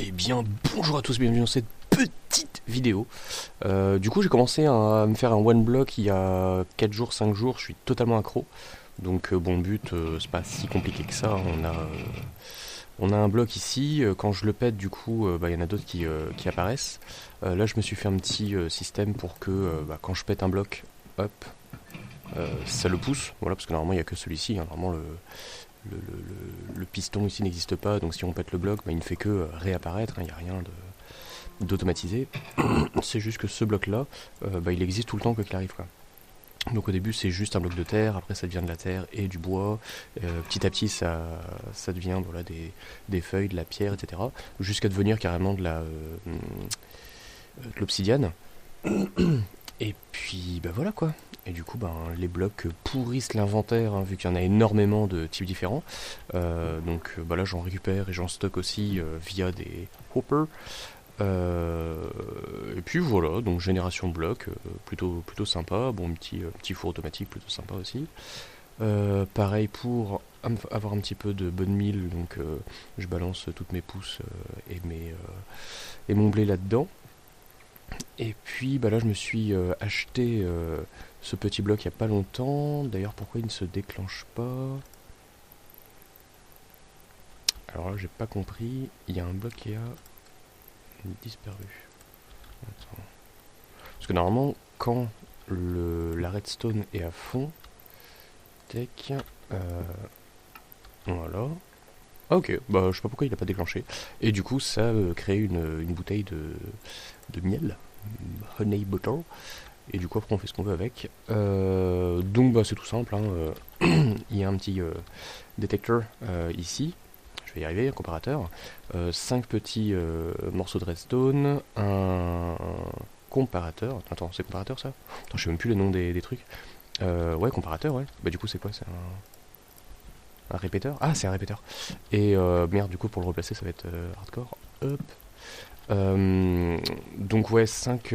Eh bien, bonjour à tous, bienvenue dans cette petite vidéo. Du coup, j'ai commencé à me faire un one block il y a 4 jours, 5 jours, je suis totalement accro. Donc, bon, le but, c'est pas si compliqué que ça. On a un bloc ici, quand je le pète, du coup, il y en a d'autres qui apparaissent. Là, je me suis fait un petit système pour que quand je pète un bloc, hop, ça le pousse. Voilà, parce que normalement, il n'y a que celui-ci. Hein, normalement, le piston ici n'existe pas, donc si on pète le bloc, il ne fait que réapparaître, il n'y a rien d'automatisé. C'est juste que ce bloc-là, il existe tout le temps quoi qu'il arrive, quoi. Donc au début c'est juste un bloc de terre, après ça devient de la terre et du bois, petit à petit ça devient voilà, des feuilles, de la pierre, etc. Jusqu'à devenir carrément de l'obsidiane. Et puis voilà quoi. Et du coup les blocs pourrissent l'inventaire, hein, vu qu'il y en a énormément de types différents. Là j'en récupère et j'en stocke aussi via des hoppers. Et puis voilà, donc génération de blocs, plutôt sympa. Bon, petit four automatique plutôt sympa aussi. Pareil pour avoir un petit peu de bonne mille, donc je balance toutes mes pousses et mon blé là-dedans. Et puis là je me suis acheté ce petit bloc il n'y a pas longtemps. D'ailleurs pourquoi il ne se déclenche pas? Alors là j'ai pas compris. Il y a un bloc qui a disparu. Attends. Parce que normalement quand la redstone est à fond, tac, voilà. Ah ok, je sais pas pourquoi il a pas déclenché. Et du coup ça crée une bouteille de miel, honey butter. Et du coup après on fait ce qu'on veut avec. Donc c'est tout simple, hein. Il y a un petit détecteur ici. Je vais y arriver, un comparateur. 5 petits morceaux de redstone, un comparateur. Attends, c'est comparateur ça? Attends, je sais même plus les noms des trucs. Ouais, comparateur, ouais. Du coup c'est quoi? C'est un répéteur? Ah, c'est un répéteur. Et merde, du coup pour le replacer ça va être hardcore. Hop. Donc ouais, 5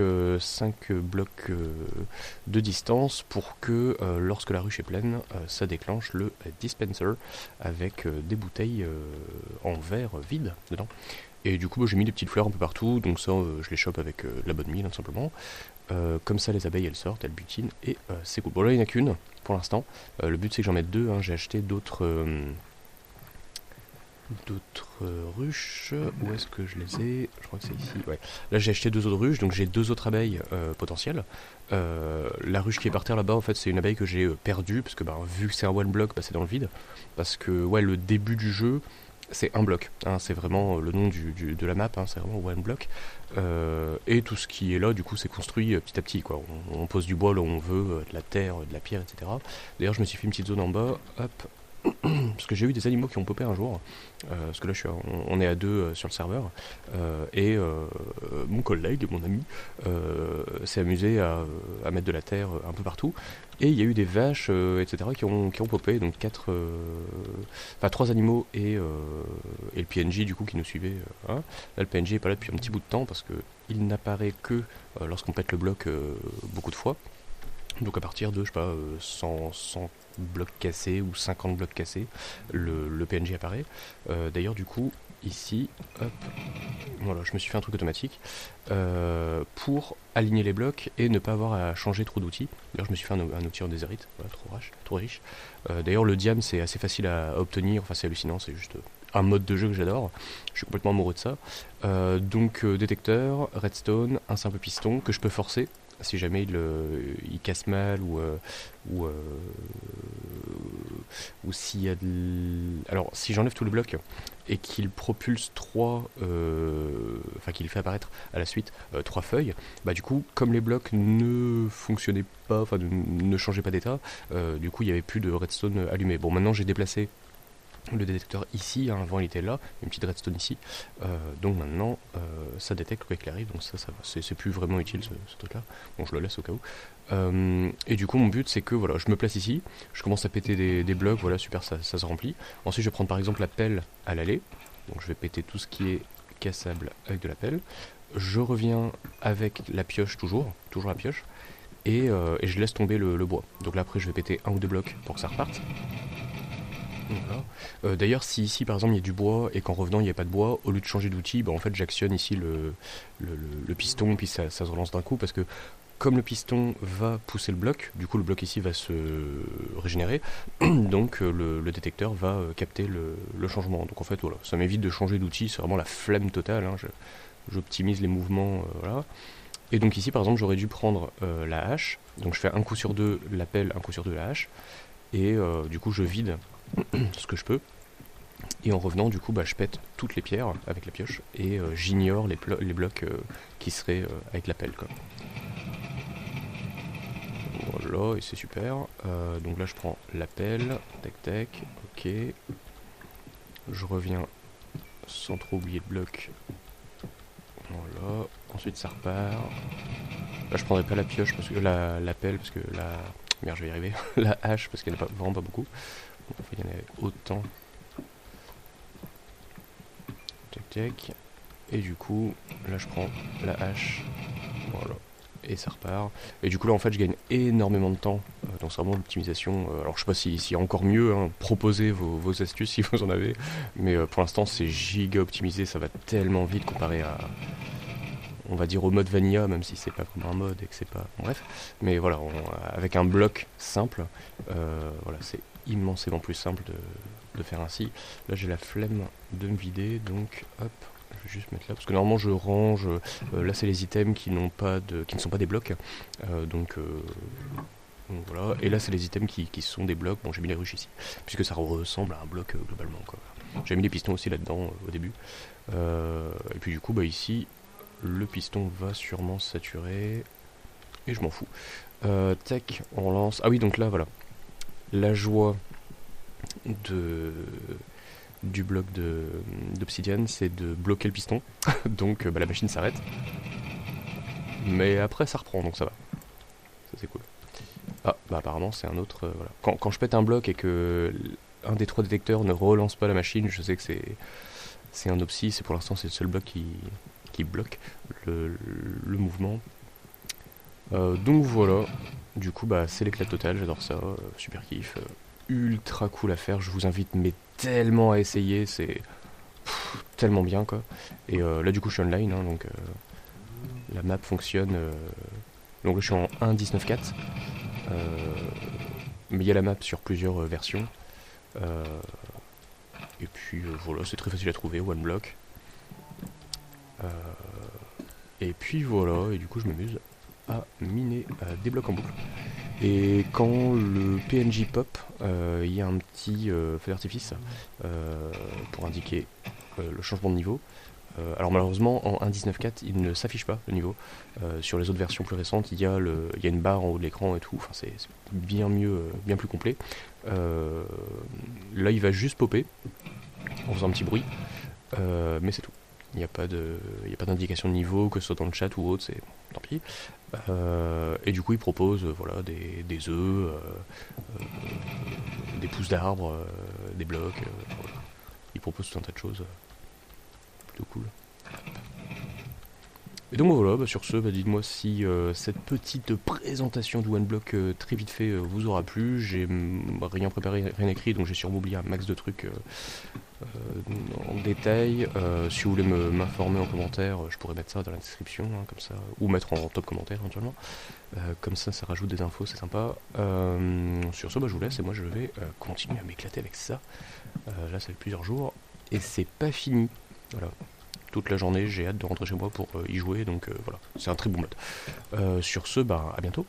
blocs de distance pour que lorsque la ruche est pleine, ça déclenche le dispenser avec des bouteilles en verre vide dedans. Et du coup j'ai mis des petites fleurs un peu partout, donc ça je les chope avec de la bonne mine, tout simplement. Comme ça les abeilles elles sortent, elles butinent et c'est cool. Bon là il n'y en a qu'une pour l'instant. Le but c'est que j'en mette deux, hein. J'ai acheté d'autres ruches. Où est-ce que je les ai? Je crois que c'est ici. Ouais. Là j'ai acheté deux autres ruches, donc j'ai deux autres abeilles potentielles. La ruche qui est par terre là-bas, en fait, c'est une abeille que j'ai perdue parce que vu que c'est un one block, c'est dans le vide. Parce que ouais, le début du jeu, c'est un bloc. Hein, c'est vraiment le nom de la map. Hein, c'est vraiment one block. Et tout ce qui est là, du coup, c'est construit petit à petit. Quoi. On pose du bois là où on veut, de la terre, de la pierre, etc. D'ailleurs, je me suis fait une petite zone en bas. Hop, parce que j'ai eu des animaux qui ont popé un jour, parce que là on est à deux sur le serveur, et mon collègue, mon ami, s'est amusé à mettre de la terre un peu partout, et il y a eu des vaches, etc., qui ont popé, donc trois animaux et le PNJ du coup qui nous suivait. Hein. Là le PNJ est pas là depuis un petit bout de temps, parce que il n'apparaît que lorsqu'on pète le bloc beaucoup de fois. Donc à partir de, je sais pas, 100 blocs cassés ou 50 blocs cassés, le PNJ apparaît. D'ailleurs du coup, ici, hop, voilà, je me suis fait un truc automatique pour aligner les blocs et ne pas avoir à changer trop d'outils. D'ailleurs je me suis fait un outil en déshérite, voilà, trop riche. D'ailleurs le diam c'est assez facile à obtenir, enfin c'est hallucinant, c'est juste un mode de jeu que j'adore, je suis complètement amoureux de ça. Détecteur, redstone, un simple piston que je peux forcer si jamais il casse mal ou s'il y a alors si j'enlève tout le bloc et qu'il propulse qu'il fait apparaître à la suite 3 feuilles, du coup comme les blocs ne fonctionnaient pas, enfin ne changeaient pas d'état, du coup il n'y avait plus de redstone allumé. Bon, maintenant j'ai déplacé le détecteur ici, hein, avant il était là, une petite redstone ici, donc maintenant ça détecte quoi qu'il arrive, donc ça va, c'est plus vraiment utile ce truc là, bon je le laisse au cas où. Et du coup mon but c'est que voilà, je me place ici, je commence à péter des blocs, voilà super, ça se remplit. Ensuite je vais prendre par exemple la pelle à l'allée, donc je vais péter tout ce qui est cassable avec de la pelle, je reviens avec la pioche, toujours la pioche, et je laisse tomber le bois. Donc là après je vais péter un ou deux blocs pour que ça reparte. Voilà. D'ailleurs, si ici par exemple il y a du bois et qu'en revenant il n'y a pas de bois, au lieu de changer d'outil, bah, en fait j'actionne ici le piston, puis ça se relance d'un coup parce que comme le piston va pousser le bloc, du coup le bloc ici va se régénérer, donc le détecteur va capter le changement. Donc en fait voilà, ça m'évite de changer d'outil, c'est vraiment la flemme totale, hein. J'optimise les mouvements, voilà. Et donc ici par exemple j'aurais dû prendre la hache, donc je fais un coup sur deux la pelle, un coup sur deux la hache, et du coup je vide ce que je peux. Et en revenant, du coup, bah, je pète toutes les pierres avec la pioche et j'ignore les blocs qui seraient avec la pelle, quoi. Voilà, et c'est super. Donc là, je prends la pelle, tac tac, ok. Je reviens sans trop oublier de bloc. Voilà, ensuite ça repart. Là, je prendrai pas la pioche, parce que la pelle, parce que la... Merde, je vais y arriver. La hache, parce qu'elle n'est vraiment pas beaucoup. Bon, enfin, il y en avait autant. Tac tac. Et du coup, là je prends la hache. Voilà. Et ça repart. Et du coup là en fait je gagne énormément de temps. Donc c'est vraiment l'optimisation. Alors je sais pas s'il y a encore mieux, hein. Proposez vos astuces si vous en avez. Mais pour l'instant c'est giga optimisé. Ça va tellement vite comparé à... On va dire au mode vanilla, même si c'est pas vraiment un mode et que c'est pas... Bon, bref. Mais voilà, avec un bloc simple, voilà, c'est immensément plus simple de faire ainsi. Là j'ai la flemme de me vider, donc hop, je vais juste mettre là, parce que normalement je range, là c'est les items qui ne sont pas des blocs, donc voilà, et là c'est les items qui sont des blocs. Bon, j'ai mis les ruches ici, puisque ça ressemble à un bloc globalement, quoi. J'ai mis les pistons aussi là-dedans au début, et puis du coup bah ici le piston va sûrement se saturer, et je m'en fous. Tac, on lance, ah oui donc là voilà, la joie du bloc d'obsidienne, c'est de bloquer le piston. Donc bah, la machine s'arrête. Mais après ça reprend, donc ça va. Ça c'est cool. Ah, bah apparemment c'est un autre... voilà. Quand je pète un bloc et que un des trois détecteurs ne relance pas la machine, je sais que c'est un opsi, c'est pour l'instant c'est le seul bloc qui bloque le mouvement. Donc voilà, du coup bah c'est l'éclat total, j'adore ça, super kiff, ultra cool à faire, je vous invite mais tellement à essayer, c'est tellement bien quoi. Et là du coup je suis online, hein, donc la map fonctionne, donc là je suis en 1.19.4, mais il y a la map sur plusieurs versions, et puis voilà, c'est très facile à trouver, one block, et puis voilà, et du coup je m'amuse à miner des blocs en boucle. Et quand le PNJ pop, il y a un petit feu d'artifice pour indiquer le changement de niveau. Alors malheureusement en 1.19.4 il ne s'affiche pas le niveau. Sur les autres versions plus récentes il y a une barre en haut de l'écran et tout, enfin, c'est bien mieux, bien plus complet. Là il va juste popper en faisant un petit bruit, mais c'est tout. Il n'y a pas d'indication de niveau, que ce soit dans le chat ou autre, c'est tant pis. Et du coup il propose voilà, des œufs, des pousses d'arbres, des blocs, voilà. Il propose tout un tas de choses plutôt cool. Et donc voilà, bah sur ce, bah dites-moi si cette petite présentation de OneBlock très vite fait vous aura plu. J'ai rien préparé, rien écrit, donc j'ai sûrement oublié un max de trucs en détail. Si vous voulez m'informer en commentaire, je pourrais mettre ça dans la description, hein, comme ça, ou mettre en top commentaire éventuellement. Comme ça rajoute des infos, c'est sympa. Sur ce, bah, je vous laisse et moi je vais continuer à m'éclater avec ça. Là, ça fait plusieurs jours et c'est pas fini. Voilà. Toute la journée, j'ai hâte de rentrer chez moi pour y jouer, donc voilà, c'est un très bon mode. Sur ce, bah, à bientôt.